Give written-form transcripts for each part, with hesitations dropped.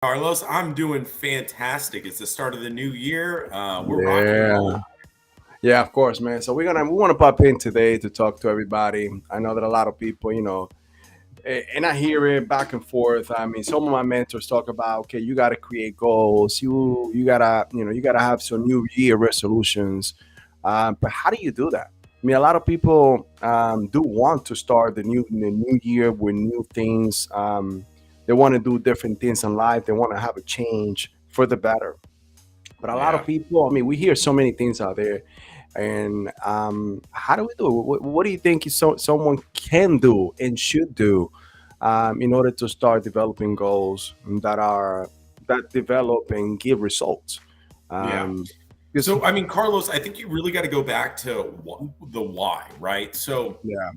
Carlos, I'm doing fantastic. It's the start of the new year. We're rocking and Yeah, rolling. yeah, of course, man. So we want to pop in today to talk to everybody. I know that a lot of people, and I hear it back and forth. I mean, some of my mentors talk about, okay, you got to create goals. You gotta, you gotta have some New Year resolutions. But how do you do that? I mean, a lot of people do want to start the new year with new things. They want to do different things in life. They want to have a change for the better. But a lot of Yeah. people, I mean, we hear so many things out there. And how do we do it? What do you think someone can do and should do in order to start developing goals that develop and give results? Yeah. Um, because So, I mean, Carlos, I think you really got to go back to the why, right? So, yeah,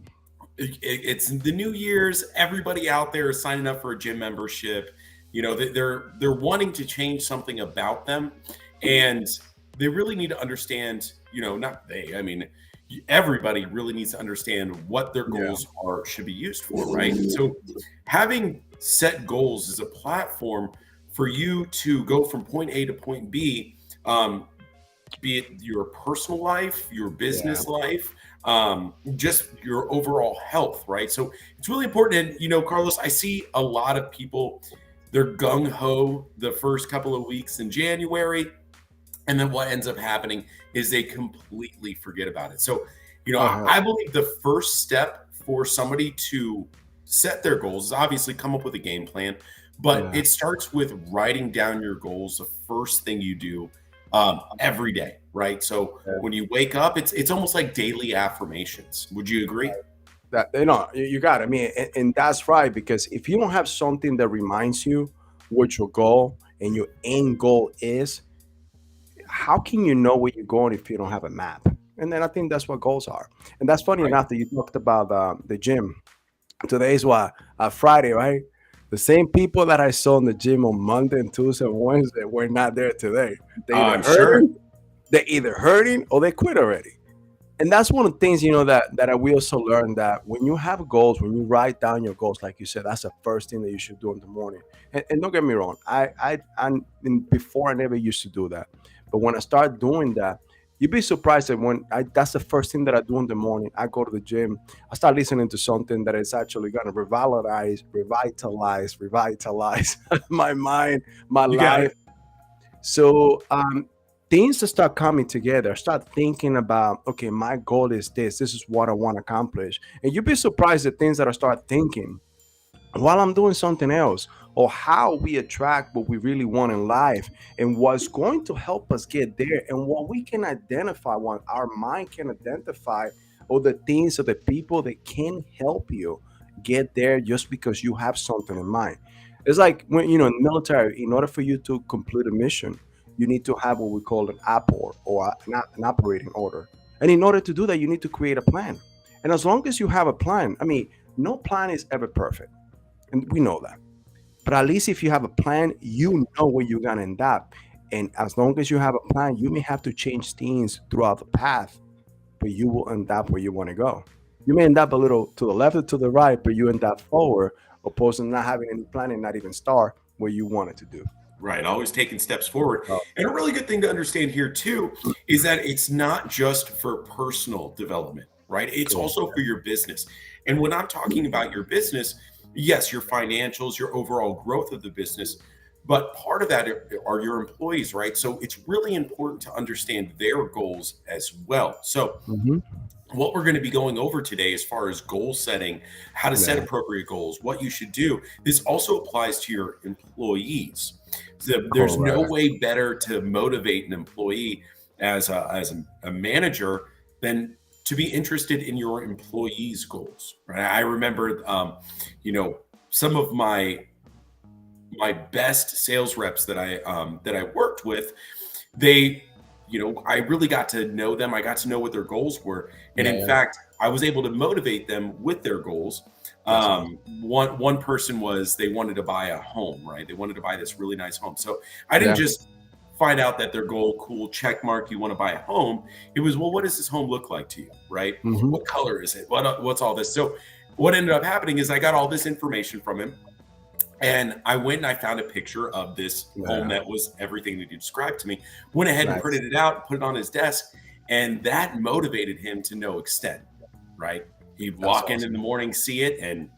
it's the New Year's. Everybody out there is signing up for a gym membership. They're wanting to change something about them, and they really need to understand. Not they. I mean, everybody really needs to understand what their yeah, goals are should be used for, right? So, having set goals is a platform for you to go from point A to point B. Um, be it your personal life, your yeah. business life, just your overall health, right? So it's really important. And, Carlos, I see a lot of people, they're gung ho the first couple of weeks in January. And then what ends up happening is they completely forget about it. So, Uh-huh. I believe the first step for somebody to set their goals is obviously come up with a game plan, but Yeah. it starts with writing down your goals the first thing you do every day, right? So Yeah. when you wake up, it's almost like daily affirmations. Would you agree? That you got it. I mean, and that's right, because if you don't have something that reminds you what your goal and your end goal is, how can you know where you're going if you don't have a map? And then I think that's what goals are. And that's funny Right. enough that you talked about the gym. Today is what, Friday, right? The same people that I saw in the gym on Monday and Tuesday and Wednesday were not there today. They either I'm sure. hurting, they either hurting or they quit already. And that's one of the things, that I will also learn, that when you have goals, when you write down your goals, like you said, that's the first thing that you should do in the morning. And don't get me wrong, before I never used to do that, but when I start doing that, you'd be surprised that that's the first thing that I do in the morning. I go to the gym, I start listening to something that is actually going to revitalize my mind, my You got life. it. So things to start coming together. Start thinking about, okay, my goal is this. This is what I want to accomplish. And you'd be surprised at things that I start thinking while I'm doing something else, or how we attract what we really want in life, and what's going to help us get there, and what we can identify, what our mind can identify, or the things or the people that can help you get there just because you have something in mind. It's like when, in the military, in order for you to complete a mission, you need to have what we call an APOR, or an operating order. And in order to do that, you need to create a plan. And as long as you have a plan, I mean, no plan is ever perfect, and we know that. But at least if you have a plan, you know where you're gonna end up. And as long as you have a plan, you may have to change things throughout the path, but you will end up where you want to go. You may end up a little to the left or to the right, but you end up forward, opposed to not having any plan and not even start where you wanted to do. Right. Always taking steps forward. Oh, And a really good thing to understand here, too, is that it's not just for personal development, right? It's cool. also for your business. And when I'm talking about your business, yes, your financials, your overall growth of the business, but part of that are your employees, right? So it's really important to understand their goals as well. So Hmm. what we're going to be going over today as far as goal setting, how to set Yeah, appropriate goals, what you should do. This also applies to your employees. So there's no correct. way better to motivate an employee as a manager than to be interested in your employees' goals. Right? I remember, you know, some of my best sales reps that I worked with, they, I really got to know them. I got to know what their goals were, and in Yeah, fact, I was able to motivate them with their goals. that's awesome. One person was they wanted to buy a home, right? They wanted to buy this really nice home. So I didn't Yeah. just find out that their goal, cool, check mark, you want to buy a home. It was, well, what does this home look like to you, right? Hmm. What color is it? What's all this? So what ended up happening is I got all this information from him, And I went and I found a picture of this home Yeah. that was everything that you described to me. Went ahead and Nice. printed it out, put it on his desk, and that motivated him to no extent, right? He'd That's walk in awesome. the morning, see it, and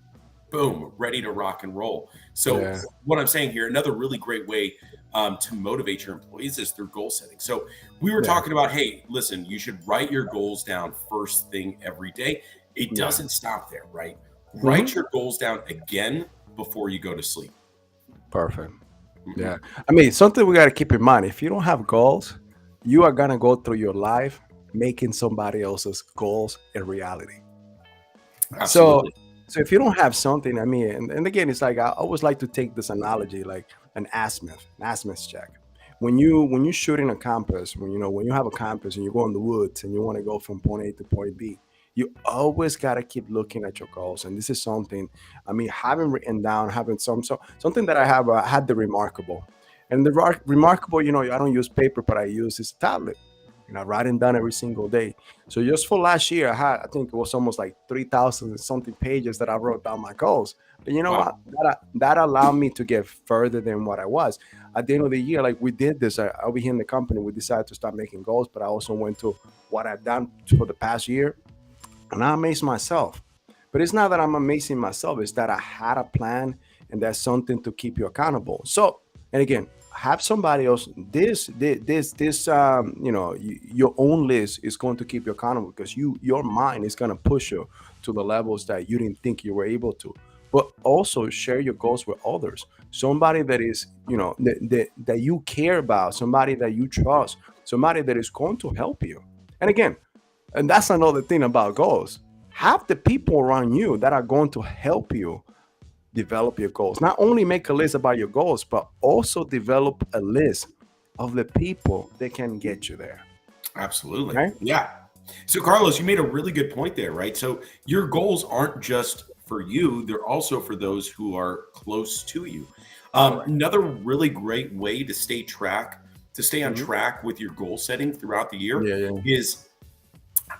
boom, ready to rock and roll. So, Yeah. what I'm saying here, another really great way to motivate your employees is through goal setting. So, we were Yeah. talking about, hey, listen, you should write your goals down first thing every day. It Yeah. doesn't stop there, right? Hmm. Write your goals down again before you go to sleep. Perfect. Mhm. Yeah. I mean, something we got to keep in mind, if you don't have goals, you are going to go through your life making somebody else's goals a reality. So, Absolutely. so if you don't have something, I mean, and again, it's like I always like to take this analogy, like an azimuth check. When you shooting a compass, when you have a compass and you go in the woods and you want to go from point A to point B, you always gotta keep looking at your goals. And this is something, I mean, having written down, having something that I have had the remarkable, and the remarkable, I don't use paper, but I use this tablet. Writing down every single day. So just for last year, I think it was almost like 3,000 and something pages that I wrote down my goals. But you know Wow. what? That allowed me to get further than what I was. At the end of the year, like we did this, over here in the company, we decided to start making goals, but I also went to what I've done for the past year, and I amazed myself. But it's not that I'm amazing myself, it's that I had a plan, and that's something to keep you accountable. So, and again, have somebody else. Your own list is going to keep you accountable because your mind is going to push you to the levels that you didn't think you were able to. But also share your goals with others. Somebody that is, that you care about, somebody that you trust, somebody that is going to help you. And again, and that's another thing about goals. Have the people around you that are going to help you develop your goals. Not only make a list about your goals, but also develop a list of the people that can get you there. Absolutely. Right? Yeah. So, Carlos, you made a really good point there, right? So, your goals aren't just for you, they're also for those who are close to you. Correct. Another really great way to stay on Mhm. track with your goal setting throughout the year Yeah, yeah. is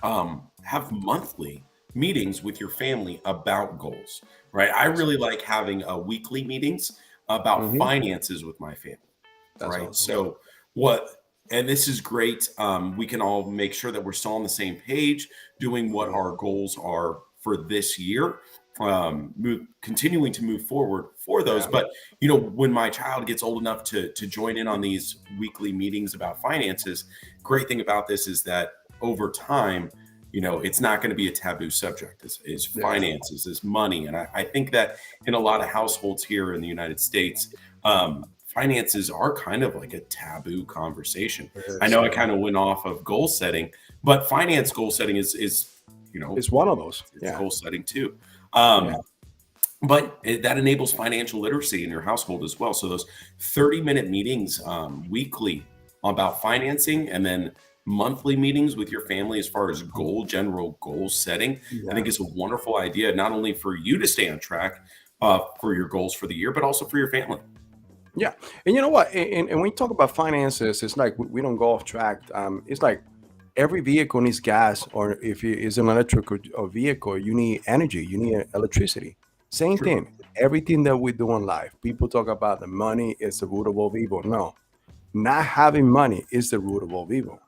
have monthly meetings with your family about goals, right? I really Awesome. like having weekly meetings about Hmm. finances with my family, That's right? awesome. So what and this is great. We can all make sure that we're still on the same page, doing what Mhm. our goals are for this year, continuing to move forward for those. Yeah. But when my child gets old enough to join in on these weekly meetings about finances, great thing about this is that over time, it's not going to be a taboo subject. Is Yeah. finances, is money, and I think that in a lot of households here in the United States, finances are kind of like a taboo conversation. I It's, know I kind of went off of goal setting, but finance goal setting is it's one of those. it's Yeah. goal setting too. Yeah. But that enables financial literacy in your household as well. So those 30-minute meetings weekly about financing, and then monthly meetings with your family as far as general goal setting, I think Yeah. is a wonderful idea, not only for you to stay on track for your goals for the year, but also for your family. Yeah, and you know what? And when you talk about finances, it's like we don't go off track. It's like every vehicle needs gas, or if it is an electrical vehicle, you need energy, you need electricity. Same True. thing. Everything that we do in life, people talk about the money is the root of all evil. No, not having money is the root of all evil.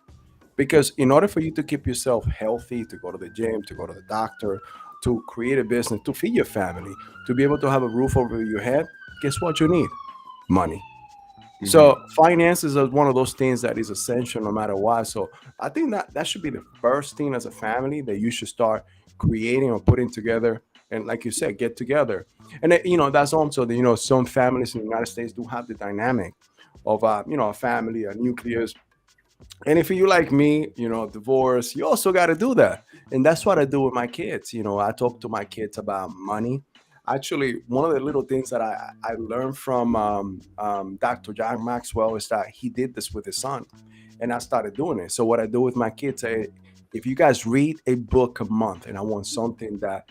Because in order for you to keep yourself healthy, to go to the gym, to go to the doctor, to create a business, to feed your family, to be able to have a roof over your head, guess what you need? Money. Mhm. So finances are one of those things that is essential no matter what. So I think that should be the first thing as a family that you should start creating or putting together. And like you said, get together. And that's also some families in the United States do have the dynamic of a family, a nucleus. And if you like me, divorce, you also got to do that. And that's what I do with my kids. I talk to my kids about money. Actually, one of the little things that I learned from Dr. John Maxwell is that he did this with his son. And I started doing it. So, what I do with my kids, if you guys read a book a month, and I want something that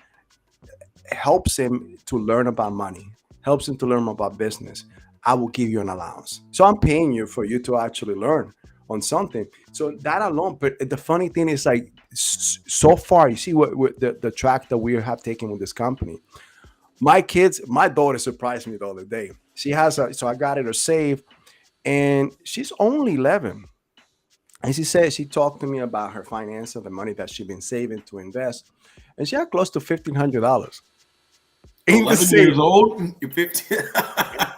helps him to learn about money, helps him to learn about business, I will give you an allowance. So I'm paying you for you to actually learn on something. So that alone, but the funny thing is like so far, you see what the track that we have taken with this company. My daughter surprised me the other day. She has a, so I got her to save, and she's only 11. And she said she talked to me about her finances, the money that she's been saving to invest, and she had close to $1,500 in the 11 save. years old, you're 15.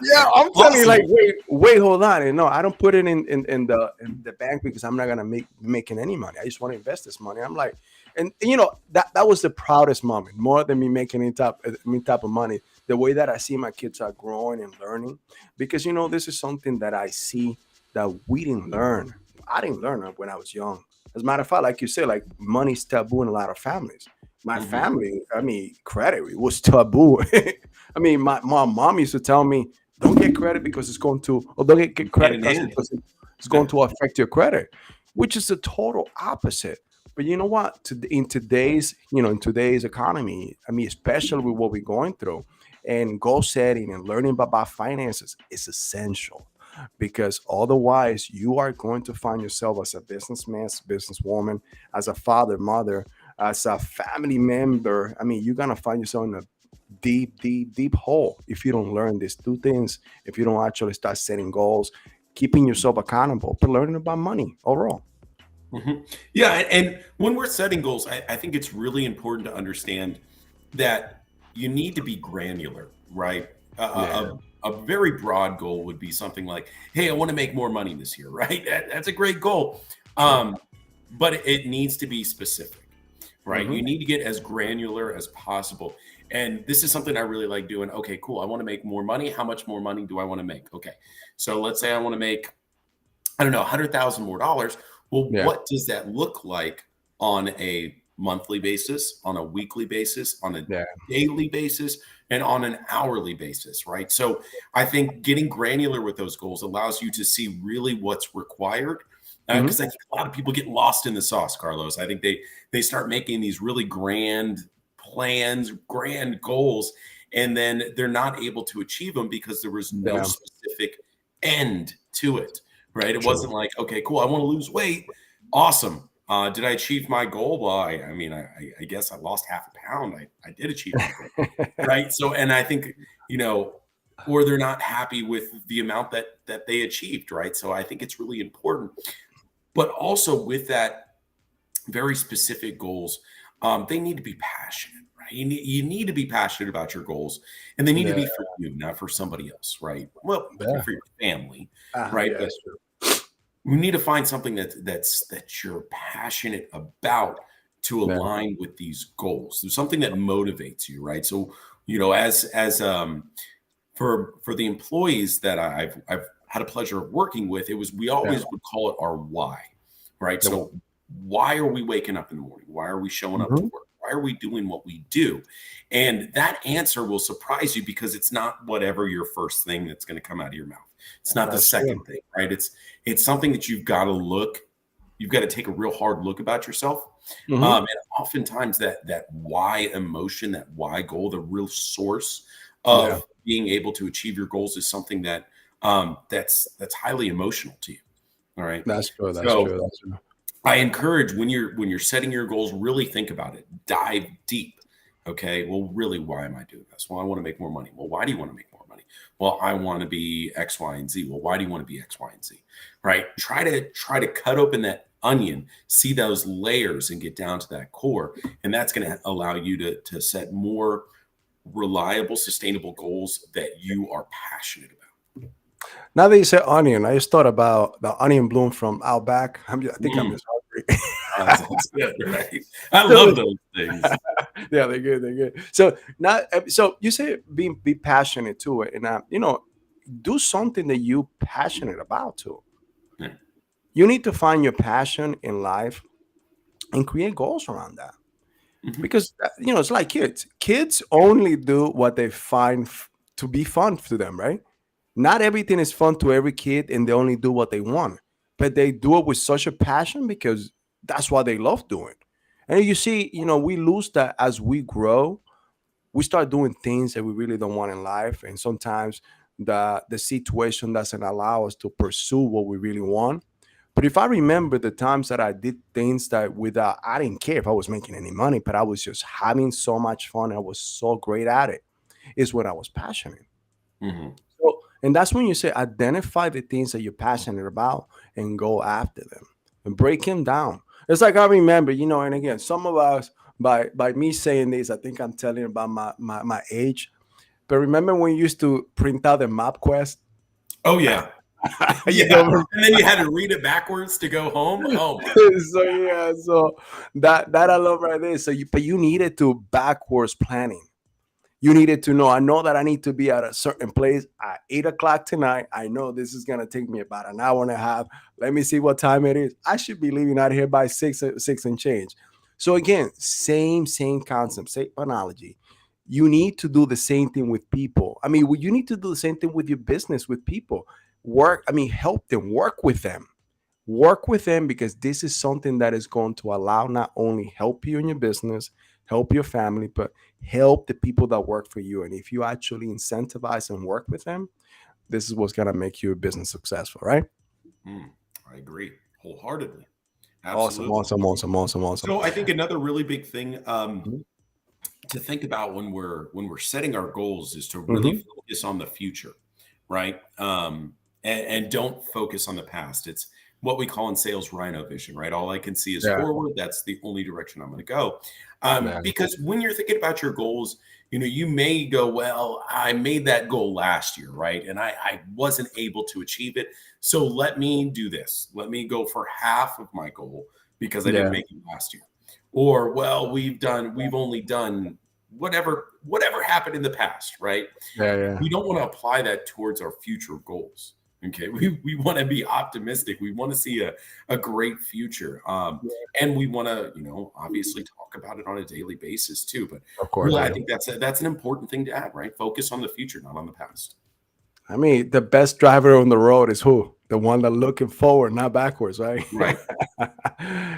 Yeah, I'm telling you, like, Awesome. wait, hold on. And no, I don't put it in the bank because I'm not gonna make making any money. I just want to invest this money. I'm like, and you know that was the proudest moment, more than me making any type of money. The way that I see my kids are growing and learning, because this is something that I see that we didn't learn. I didn't learn it when I was young. As a matter of fact, like you said, like money's taboo in a lot of families. My Mhm. family, I mean, credit was taboo. I mean, my mom used to tell me, don't get credit because it's going to, or don't get Hand credit in cards hand. because it's going to affect your credit, which is the total opposite. But you know what? In today's economy, I mean, especially with what we're going through, and goal setting and learning about finances is essential, because otherwise you are going to find yourself as a businessman, as a businesswoman, as a father, mother, as a family member. I mean, you're gonna find yourself in a deep hole if you don't learn these two things, if you don't actually start setting goals, keeping yourself accountable, but learning about money overall. Mhm. Yeah, and when we're setting goals, I think it's really important to understand that you need to be granular, right? Yeah. A very broad goal would be something like, "Hey, I want to make more money this year," right? That's a great goal, Sure. but it needs to be specific, right? Hmm. You need to get as granular as possible. And this is something I really like doing. Okay, cool. I want to make more money. How much more money do I want to make? Okay, so let's say I want to make, I don't know, 100,000 more dollars. Well, Yeah. what does that look like on a monthly basis, on a weekly basis, on a Yeah. daily basis, and on an hourly basis, right? So I think getting granular with those goals allows you to see really what's required. Hmm. Because I think a lot of people get lost in the sauce, Carlos. I think they start making these really grand plans, grand goals, and then they're not able to achieve them because there was no Yeah. specific end to it, right? It True. wasn't like, okay, cool, I want to lose weight. Awesome. Did I achieve my goal? Well, I mean, I guess I lost half a pound. I did achieve my goal, right? So, and I think, you know, or they're not happy with the amount that they achieved, right? So I think it's really important. But also with that very specific goals, they need to be passionate, right? You need to be passionate about your goals, and they need to Yeah. be for you, not for somebody else, right? Well, you can be Yeah. for your family, right? Yeah. But It's true. we need to find something that you're passionate about to Yeah. align with these goals. There's something that motivates you, right? So, as for the employees that I've had a pleasure of working with, it was we Yeah. always would call it our why, right? The, So why are we waking up in the morning? Why are we showing up to mhm. work? Why are we doing what we do? And that answer will surprise you because it's not whatever your first thing that's going to come out of your mouth. It's not the That's true. second thing, right? It's something that you've got to take a real hard look about yourself. Hmm. And oftentimes that why emotion, that why goal, the real source of Yeah. being able to achieve your goals is something that's highly emotional to you. All right. That's true. That's So true. That's true. I encourage when you're setting your goals, really think about it. Dive deep. Okay. Well, really, why am I doing this? Well, I want to make more money. Well, why do you want to make more money? Well, I want to be X, Y, and Z. Well, why do you want to be X, Y, and Z? Right. Try to cut open that onion, see those layers, and get down to that core. And that's going to allow you to set more reliable, sustainable goals that you are passionate about. Now that you said onion, I just thought about the onion bloom from Outback. I think I'm Mm, just hungry. that's good, right? I So, love those things. yeah, they're good. They're good. So now, so you say be passionate to it, and do something that you passionate about too. Yeah. You need to find your passion in life and create goals around that. Mhm. Because it's like kids. Kids only do what they find to be fun to them, right? Not everything is fun to every kid, and they only do what they want, but they do it with such a passion because that's what they love doing. And you see, we lose that as we grow. We start doing things that we really don't want in life, and sometimes the situation doesn't allow us to pursue what we really want. But if I remember the times that I did things that without, I didn't care if I was making any money, but I was just having so much fun. I was so great at it. is what I was passionate. Hmm. So, and that's when you say identify the things that you're passionate about and go after them and break them down. It's like I remember, and again, some of us by me saying this, I think I'm telling about my age. But remember when you used to print out the map quest? Oh yeah, you yeah. know, And then you had to read it backwards to go home. Oh my. so yeah, so that I love right there. So you needed to backwards planning. You needed to know. I know that I need to be at a certain place at 8 o'clock tonight. I know this is gonna take me about an hour and a half. Let me see what time it is. I should be leaving out here by six and change. So again, same concept, same analogy. You need to do the same thing with people. I mean, you need to do the same thing with your business with people. Work. I mean, help them. Work with them because this is something that is going to allow not only help you in your business, help your family, but help the people that work for you. And if you actually incentivize and work with them, this is what's going to make your business successful, right? Mm, I agree wholeheartedly. Awesome, Absolutely. awesome, awesome, awesome, awesome. So I think another really big thing Mhm. to think about when we're setting our goals is to really Mhm. focus on the future, right? And don't focus on the past. It's what we call in sales rhino vision, right? All I can see is Yeah, forward. That's the only direction I'm going to go. yeah, Because when you're thinking about your goals, you may go, well, I made that goal last year, right? And I wasn't able to achieve it. So let me do this. Let me go for half of my goal because I didn't yeah, make it last year. Or, well, we've only done whatever happened in the past, right? yeah, yeah. We don't want to apply that towards our future goals. Okay. We want to be optimistic. We want to see a great future. And we want to, obviously talk about it on a daily basis too. But Of course, really, I yeah. think that's an important thing to add, right? Focus on the future, not on the past. I mean, the best driver on the road is who? The one that looking forward, not backwards, right? Right.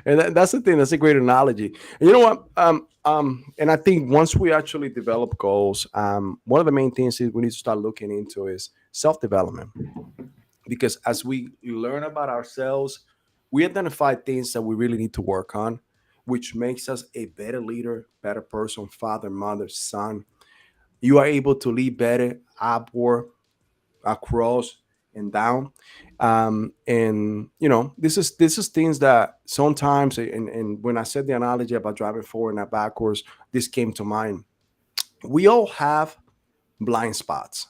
And that's the thing. That's a great analogy. And you know what? And I think once we actually develop goals, one of the main things is we need to start looking into is self development. Because as we learn about ourselves, we identify things that we really need to work on, which makes us a better leader, better person, father, mother, son. You are able to lead better upward, across, and down. And this is things that sometimes, and when I said the analogy about driving forward and not backwards, this came to mind. We all have blind spots,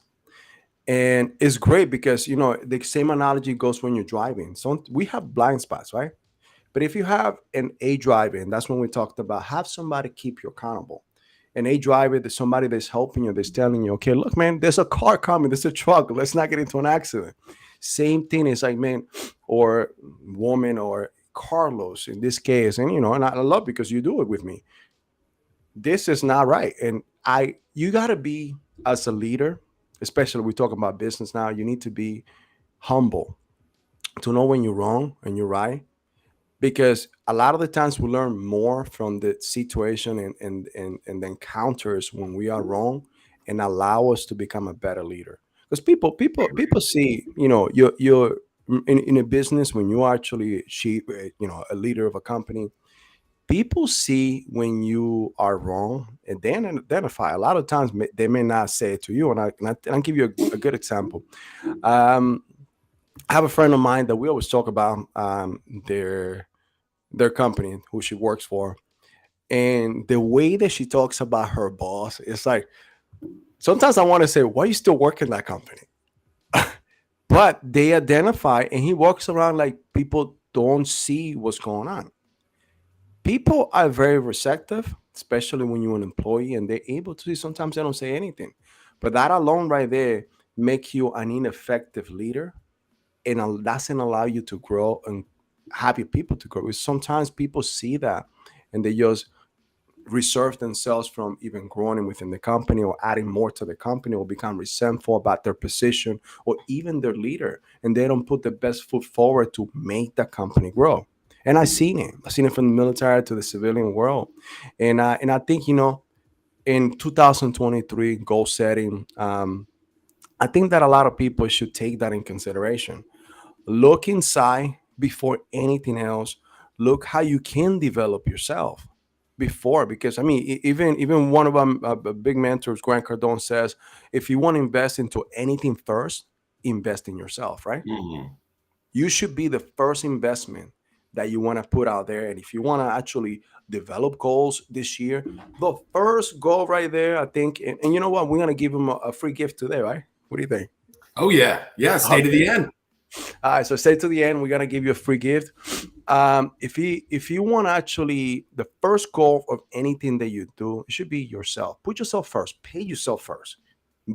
and it's great because the same analogy goes when you're driving. So we have blind spots, right? But if you have an A driver, and that's when we talked about have somebody keep you accountable. An A driver, there's somebody that's helping you, that's telling you, okay, look, man, there's a car coming, there's a truck, let's not get into an accident. Same thing is like, man, or woman, or Carlos in this case, and I love because you do it with me. This is not right. And you gotta be, as a leader, especially we talking about business now, you need to be humble to know when you're wrong and you're right, because a lot of the times we learn more from the situation and the encounters when we are wrong, and allow us to become a better leader. Because people see, you're in a business, when you actually a leader of a company, people see when you are wrong and then identify. A lot of times they may not say it to you, and I'll give you a good example. um, I have a friend of mine that we always talk about, their company, who she works for, and the way that she talks about her boss, it's like sometimes I want to say, why are you still working that company? But they identify, and he walks around like people don't see what's going on. People are very receptive, especially when you're an employee, and they're able to see. Sometimes they don't say anything, but that alone right there make you an ineffective leader, and doesn't allow you to grow and have your people to grow. Because sometimes people see that, and they just reserve themselves from even growing within the company, or adding more to the company, or become resentful about their position or even their leader, and they don't put the best foot forward to make the company grow. And I've seen it from the military to the civilian world. And I think, in 2023 goal setting, I think that a lot of people should take that in consideration. Look inside before anything else. Look how you can develop yourself, before, because I mean, even one of them, big mentors, Grant Cardone, says, if you want to invest into anything first, invest in yourself, right? Mhm. You should be the first investment that you want to put out there. And if you want to actually develop goals this year, the first goal right there, I think, and you know what, we're gonna give them a free gift today, right? What do you think? Oh yeah, yeah. Stay to Okay. the end. All right, so stay to the end. We're gonna give you a free gift. If you want to actually, the first goal of anything that you do, it should be yourself. Put yourself first. Pay yourself first.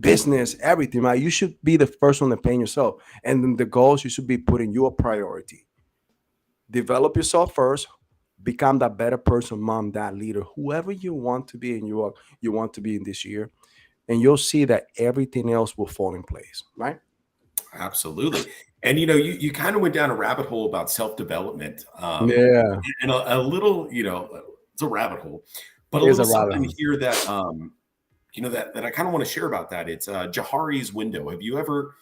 Business, everything, right? You should be the first one to pay yourself. And then the goals, you should be putting your priority. Develop yourself first. Become that better person, mom, dad, leader, whoever you want to be, and you want to be in this year, and you'll see that everything else will fall in place, right? Absolutely. And you kind of went down a rabbit hole about self-development. Yeah, And a little, it's a rabbit hole, but a it's little a rabbit something hole. here that that I kind of want to share about that. It's Johari's window. Have you ever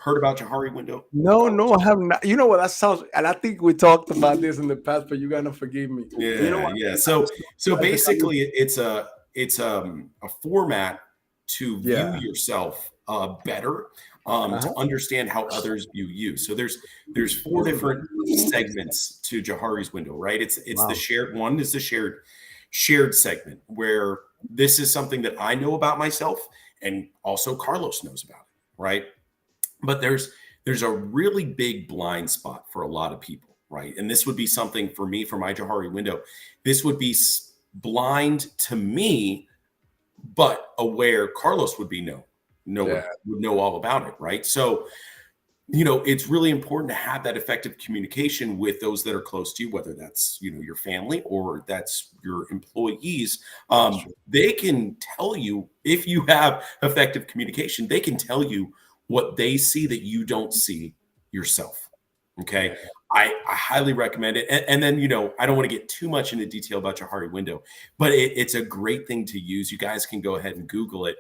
heard about Johari window, No, Carlos? no, I have not. You know what? That sounds, and I think we talked about this in the past, but you're gonna forgive me. And you know Yeah, what? yeah. I So just, so I just, basically it's a format to view yeah. yourself better, to Uh-huh. understand how others view you. So there's four different segments to Johari's window, right? It's the Wow. shared one is the shared segment where this is something that I know about myself and also Carlos knows about it, right? But there's a really big blind spot for a lot of people, right? And this would be something for me for my Johari window. This would be blind to me, but aware Carlos would be Yeah. would know all about it, right? So it's really important to have that effective communication with those that are close to you, whether that's your family or that's your employees. That's true. They can tell you if you have effective communication. They can tell you what they see that you don't see yourself. Okay. Yeah. I highly recommend it. And then, I don't want to get too much into detail about your Hari window, but it's a great thing to use. You guys can go ahead and Google it.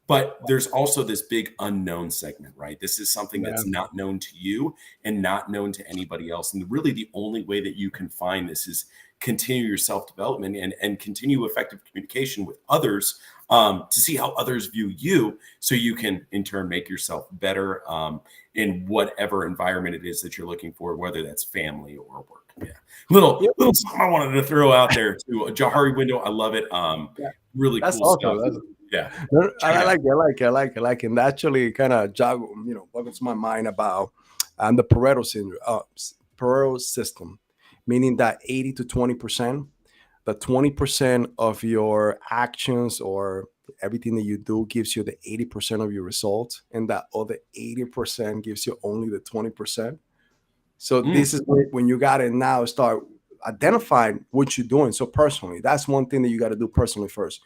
But there's also this big unknown segment, right? This is something Yeah. that's not known to you and not known to anybody else. And really, the only way that you can find this is continue your self development and continue effective communication with others, to see how others view you, so you can in turn make yourself better, in whatever environment it is that you're looking for, whether that's family or work. Yeah, little Yep. little something I wanted to throw out there too. A Johari window, I love it. Yeah. Really That's cool stuff. awesome. That's, Yeah, no, check I it out. like it. I like it. I like it. I like it. And actually kind of boggles my mind about the Pareto syndrome, Pareto system, meaning that 80 to 20%, the 20% of your actions or everything that you do gives you the 80% of your results, and that other 80% gives you only the 20%. So Mm, this is when you got to now start identifying what you're doing. So personally, that's one thing that you got to do personally first.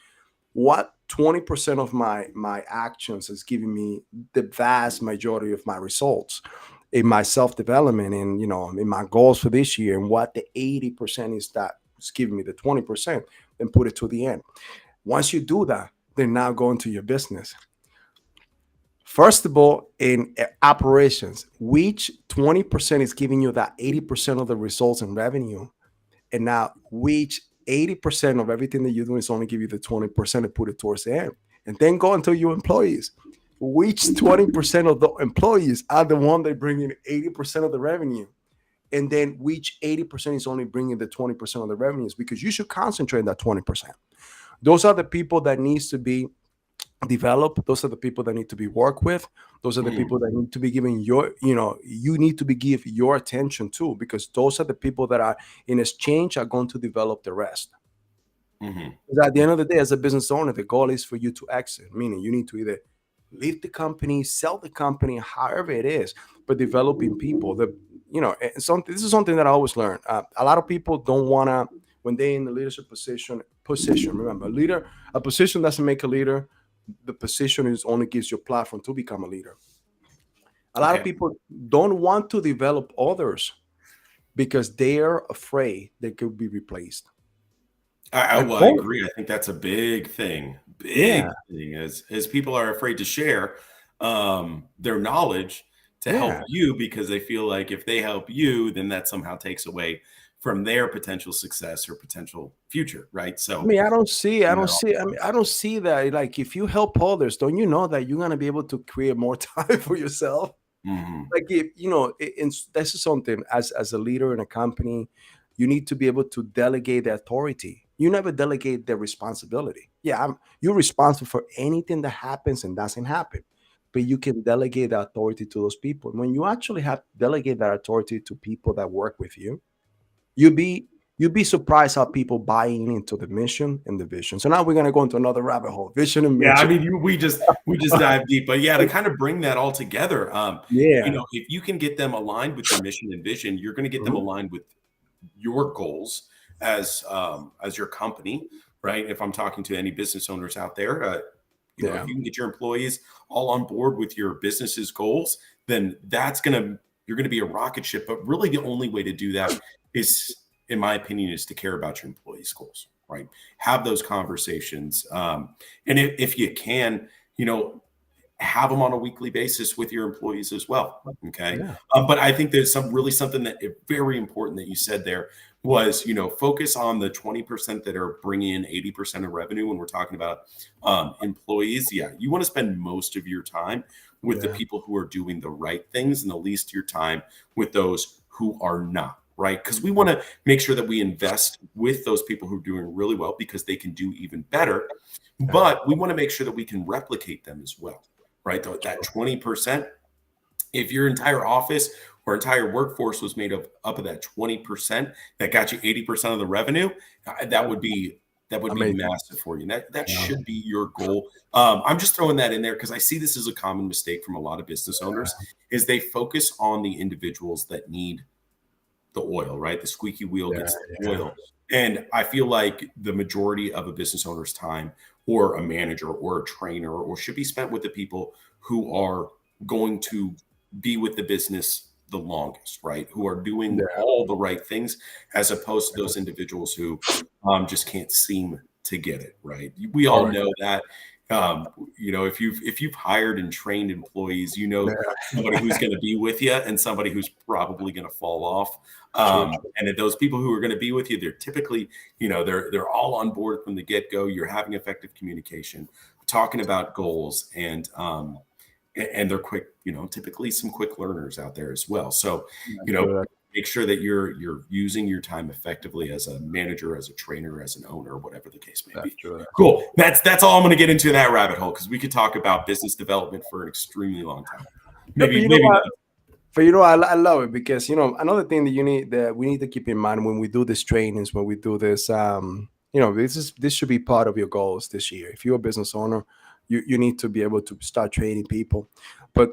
What 20% of my actions is giving me the vast majority of my results in my self-development, and in my goals for this year, and what the 80% is that is giving me the 20%, then put it to the end. Once you do that, then now go into your business. First of all, in operations, which 20% is giving you that 80% of the results and revenue, and now which 80% of everything that you're doing is only give you the 20% to put it towards the end. And then go into your employees. Which 20% of the employees are the one that bring in 80% of the revenue? And then which 80% is only bringing the 20% of the revenues? Because you should concentrate on that 20%. Those are the people that needs to be developed. Those are the people that need to be worked with. Those are the mm, people that need to be given you need to be give your attention to, because those are the people that are in exchange are going to develop the rest. mhm. Because at the end of the day, as a business owner, the goal is for you to exit, meaning you need to either leave the company, sell the company, however it is, but developing people. This is something that I always learn. A lot of people don't want to, when they're in the leadership position. Remember, a position doesn't make a leader. The position is only gives you a platform to become a leader. A lot of Okay. people don't want to develop others because they're afraid they could be replaced. And Well, I both, agree. I think that's a big thing. yeah, Big thing as people are afraid to share their knowledge to help yeah, you, because they feel like if they help you, then that somehow takes away from their potential success or potential future, right? I So, mean, I don't see, I you don't know, see, I mean, I don't see that. Like, if you help others, don't you know that you're gonna be able to create more time for yourself? mhm, Like, if you know, this is something as a leader in a company, you need to be able to delegate the authority. You never delegate the responsibility. Yeah, you're responsible for anything that happens and doesn't happen, but you can delegate the authority to those people. When you actually have delegate that authority to people that work with you, you'd be you'd be surprised how people buying into the mission and the vision. So now we're gonna go into another rabbit hole: vision and yeah, I mission. mean, we just dive deep, but yeah, to kind of bring that all together, Yeah. if you can get them aligned with your mission and vision, you're going to get them Mhm. aligned with your goals as your company, right? If I'm talking to any business owners out there, if Yeah. you can get your employees all on board with your business's goals, then you're gonna be a rocket ship. But really, the only way to do that is, in my opinion, is to care about your employees' goals, right? Have those conversations, and if you can, you know, have them on a weekly basis with your employees as well. Okay. Yeah. But I think there's something that very important that you said there was, focus on the 20% that are bringing in 80% of revenue when we're talking about employees. Yeah. You want to spend most of your time with the Yeah. people who are doing the right things and the least of your time with those who are not. Right. Because we want to make sure that we invest with those people who are doing really well because they can do even better. Yeah. But we want to make sure that we can replicate them as well, right? That 20%, if your entire office or entire workforce was made up of that 20% that got you 80% of the revenue, that would be Amazing. massive for you. That Yeah. should be your goal. I'm just throwing that in there because I see this as a common mistake from a lot of business owners is they focus on the individuals that need the oil, right? The squeaky wheel Yeah. gets the Yeah. oil. And I feel like the majority of a business owner's time or a manager or a trainer or should be spent with the people who are going to be with the business the longest, right? Who are doing Yeah. all the right things as opposed to those individuals who just can't seem to get it, right? We all Correct. know that. If you've hired and trained employees, Yeah. somebody who's going to be with you and somebody who's probably going to fall off. True. And if those people who are going to be with you, they're typically, they're all on board from the get go. You're having effective communication, talking about goals, and they're quick. Typically some quick learners out there as well. So, you know, True. make sure that you're using your time effectively as a manager, as a trainer, as an owner, whatever the case may That's be. true. Cool. That's all I'm going to get into that rabbit hole because we could talk about business development for an extremely long time. Yeah, but Maybe not. I love it because another thing that we need to keep in mind when we do these trainings, when we do this, this should be part of your goals this year. If you're a business owner, you need to be able to start training people. But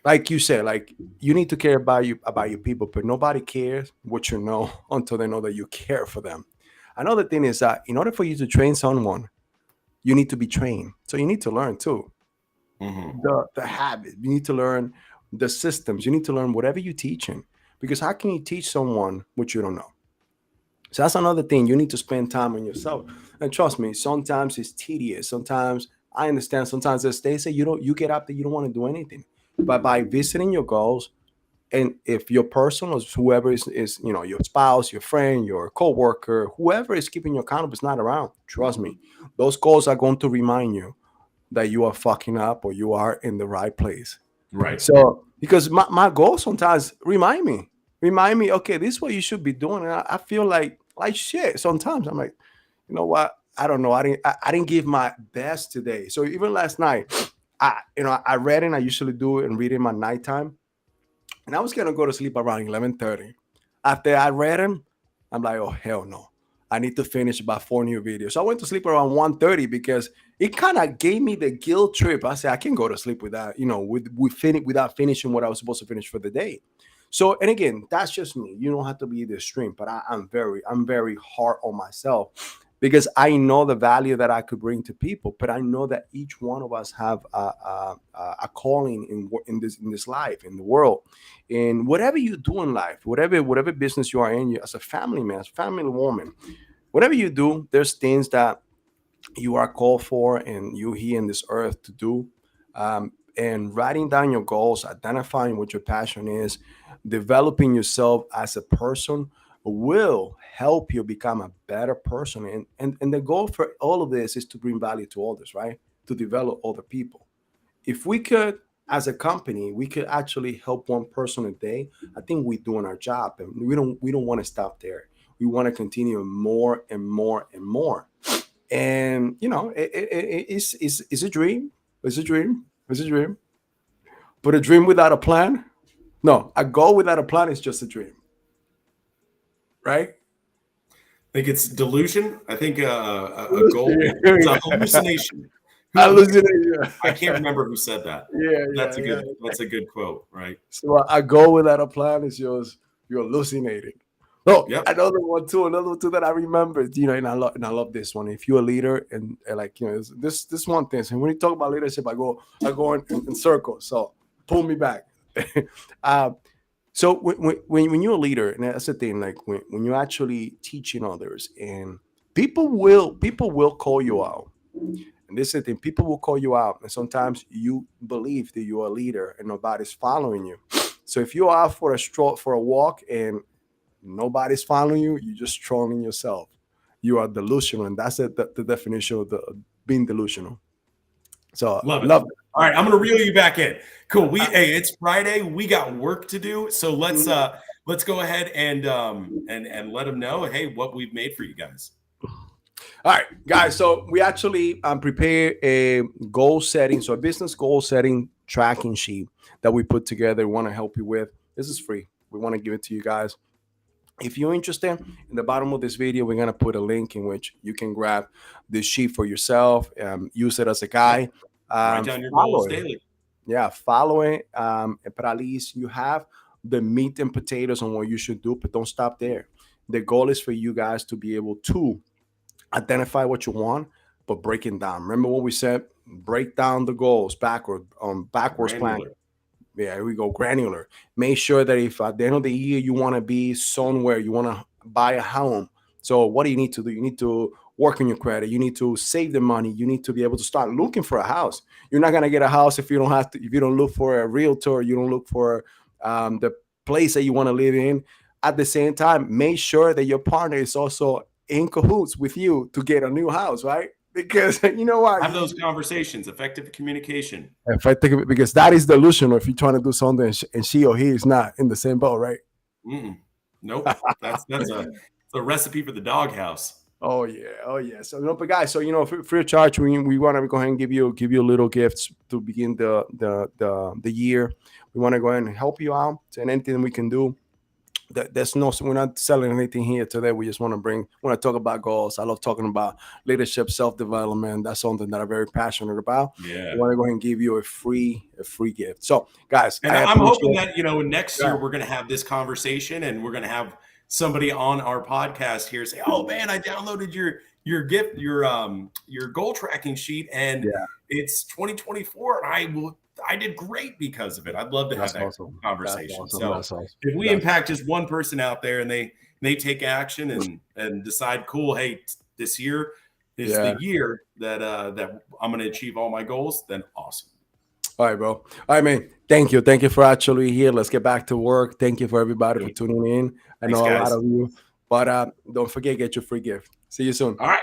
like you said, like you need to care about your people, but nobody cares what you know until they know that you care for them. Another thing is that in order for you to train someone, you need to be trained. So you need to learn too Mhm. the habit. You need to learn the systems. You need to learn whatever you're teaching. Because how can you teach someone what you don't know? So that's another thing. You need to spend time on yourself. And trust me, sometimes it's tedious. Sometimes I understand. Sometimes as they say, you get up there, you don't want to do anything. But by visiting your goals, and if your person or whoever is your spouse, your friend, your coworker, whoever is keeping you accountable is not around, trust me, those goals are going to remind you that you are fucking up or you are in the right place. Right. So because my goals sometimes remind me, okay, this is what you should be doing. And I feel like shit. Sometimes I'm like, you know what? I don't know. I didn't give my best today. So even last night, I read and I usually do it and read in my nighttime. And I was gonna go to sleep around 11:30. After I read them, I'm like, oh hell no. I need to finish about 4 new videos. So I went to sleep around 1:30 because it kind of gave me the guilt trip. I said, I can go to sleep without, without finishing what I was supposed to finish for the day. So, and again, that's just me. You don't have to be this extreme, but I'm very hard on myself because I know the value that I could bring to people, but I know that each one of us have a calling in this life, in the world, in whatever you do in life, whatever business you are in, you as a family man, as a family woman, whatever you do, there's things that you are called for and you here in this earth to do. And writing down your goals, identifying what your passion is, developing yourself as a person, will help you become a better person. And the goal for all of this is to bring value to others, right? To develop other people. If we could, as a company, we could actually help one person a day, I think we're doing our job. And we don't want to stop there. We want to continue more and more and more. And it's a dream. It's a dream. It's a dream. But a dream without a plan, no, a goal without a plan is just a dream, right? I think it's delusion. I think a goal, it's a hallucination. Hallucination. I can't remember who said that. Yeah, That's a yeah, good. That's a good quote, right? So a goal without a plan is just you're hallucinating. No, Yep. another one too that I remember, and I love this one. If you're a leader and like this one thing, and when you talk about leadership, I go in circles. So pull me back. uh, so when you're a leader, and that's the thing, like when you're actually teaching others, and people will call you out. And this is the thing, people will call you out, and sometimes you believe that you're a leader and nobody's following you. So if you're out for a stroll, for a walk, and nobody's following you, you're just trolling yourself. You are delusional, and that's the definition of being delusional. So Love it. love it. All right, I'm gonna reel you back in. Cool. Hey, it's Friday. We got work to do. So let's go ahead and let them know, hey, what we've made for you guys. All right, guys. So we actually prepare a goal setting, so a business goal setting tracking sheet that we put together. We want to help you with. This is free. We want to give it to you guys. If you're interested, in the bottom of this video, we're gonna put a link in which you can grab this sheet for yourself, use it as a guide. Write down your Follow goals it. daily. Yeah, follow it. But at least you have the meat and potatoes on what you should do, but don't stop there. The goal is for you guys to be able to identify what you want, but break it down. Remember what we said? Break down the goals backwards plan. Granular. Yeah, here we go. Granular. Make sure that if at the end of the year you want to be somewhere, you want to buy a home. So what do you need to do? You need to work on your credit. You need to save the money. You need to be able to start looking for a house. You're not gonna get a house if you don't have to. If you don't look for a realtor, you don't look for the place that you want to live in. At the same time, make sure that your partner is also in cahoots with you to get a new house, right? Because you know what? Have those conversations. Effective communication. If I think of it, because that is delusional. If you're trying to do something and she or he is not in the same boat, right? Nope. That's a recipe for the doghouse. Oh yeah. So no, but guys, so free of charge, we want to go ahead and give you a little gifts to begin the year. We want to go ahead and help you out, and anything we can do. We're not selling anything here today. We just want to talk about goals. I love talking about leadership, self-development. That's something that I'm very passionate about. Yeah. I want to go ahead and give you a free gift. So guys, and I'm hoping that next year we're going to have this conversation, and we're going to have somebody on our podcast here say, "Oh man, I downloaded your gift, your goal tracking sheet, and it's 2024, and I did great because of it." I'd love to have that conversation. So if we impact just one person out there and they take action and decide, cool, hey, this year is the year that I'm going to achieve all my goals, then awesome. All right, bro. All right, man. Thank you for actually here. Let's get back to work. Thank you for everybody for tuning in. I know a lot of you, but don't forget, get your free gift. See you soon. All right.